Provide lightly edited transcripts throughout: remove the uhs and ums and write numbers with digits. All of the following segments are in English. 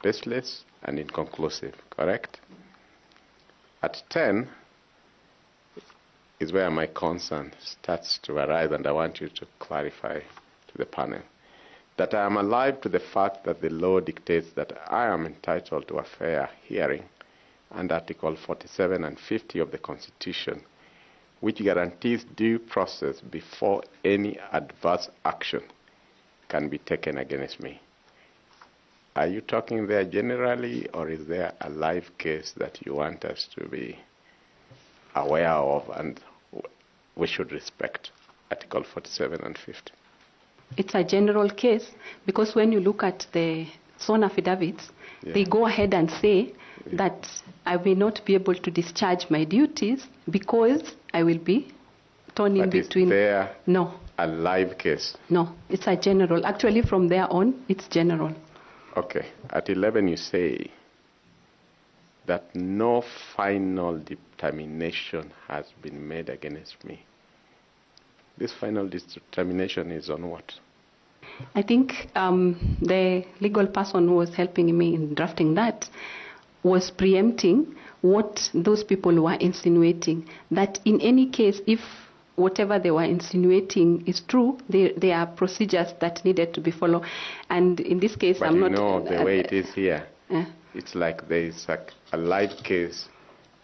baseless and inconclusive, correct? At 10 is where my concern starts to arise, and I want you to clarify to the panel that I am alive to the fact that the law dictates that I am entitled to a fair hearing under Article 47 and 50 of the Constitution, which guarantees due process before any adverse action can be taken against me. Are you talking there generally, or is there a live case that you want us to be aware of and we should respect? Article 47 and 50. It's a general case, because when you look at the sworn affidavits, they go ahead and say that I may not be able to discharge my duties because I will be torn in between. Is there no a live case? No, it's a general. Actually, from there on, it's general. Okay. At 11, you say that no final determination has been made against me. This final determination is on what? I think the legal person who was helping me in drafting that was preempting what those people were insinuating, that in any case, if whatever they were insinuating is true, there are procedures that needed to be followed. And in this case, but I'm you not... know, the way it is here, it's like there is a live case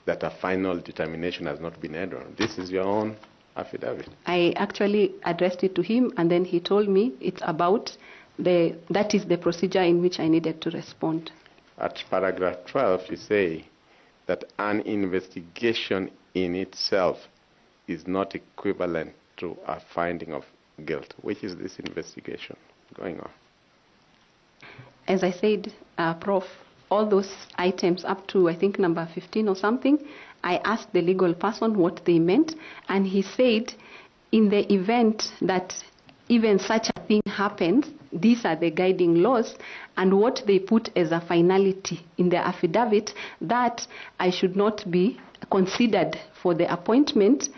that a final determination has not been made on. This is your own affidavit. I actually addressed it to him, and then he told me it's about that is the procedure in which I needed to respond. At paragraph 12, you say that an investigation in itself is not equivalent to a finding of guilt. Which is this investigation going on? As I said, Prof, all those items up to, I think, number 15 or something, I asked the legal person what they meant, and he said, in the event that even such a thing happens, these are the guiding laws, and what they put as a finality in the affidavit, that I should not be considered for the appointment,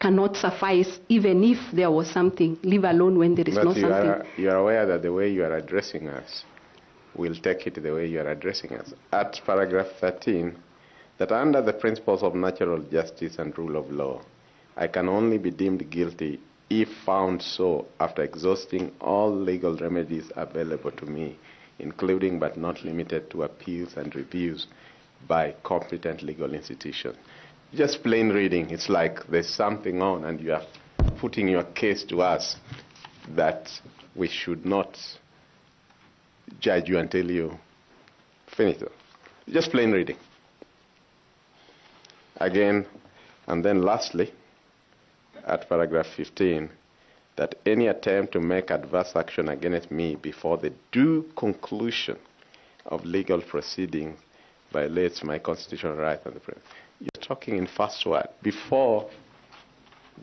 cannot suffice even if there was something, leave alone when there is no something. You are aware that the way you are addressing us, we'll take it the way you are addressing us. At paragraph 13, that under the principles of natural justice and rule of law, I can only be deemed guilty if found so after exhausting all legal remedies available to me, including but not limited to appeals and reviews by competent legal institutions. Just plain reading, it's like there's something on and you are putting your case to us that we should not judge you until you finish it. Just plain reading. Again, and then lastly, at paragraph 15, that any attempt to make adverse action against me before the due conclusion of legal proceedings violates my constitutional rights and the principle. You're talking in first word, before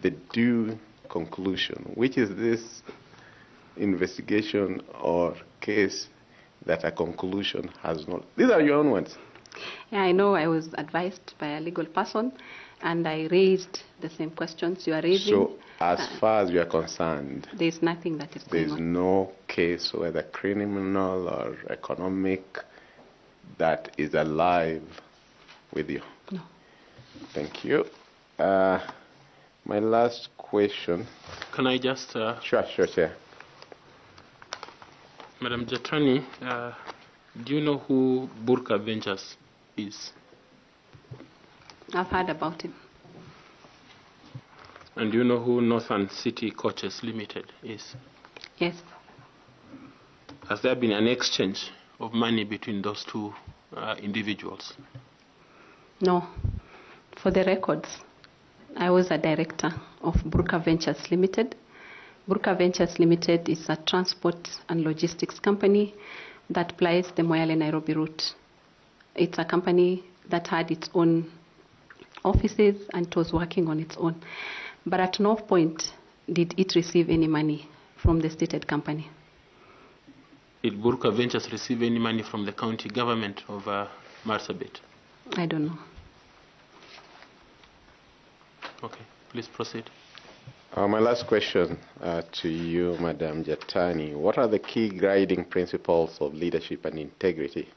the due conclusion. Which is this investigation or case that a conclusion has not? These are your own words. Yeah, I know. I was advised by a legal person, and I raised the same questions you are raising. So, as far as you are concerned, there's nothing that is going on. There's no case, whether criminal or economic, that is alive with you? No. Thank you. My last question. Can I just... Sure. Madam Jattani, do you know who Burka Ventures is? I've heard about him. And do you know who Northern City Coaches Limited is? Yes. Has there been an exchange of money between those two individuals? No. For the records, I was a director of Burka Ventures Limited. Burka Ventures Limited is a transport and logistics company that plies the Moyale-Nairobi route. It's a company that had its own offices and it was working on its own. But at no point did it receive any money from the stated company. Did Burka Ventures receive any money from the county government of Marsabit? I don't know. Okay, please proceed. My last question to you, Madam Jattani. What are the key guiding principles of leadership and integrity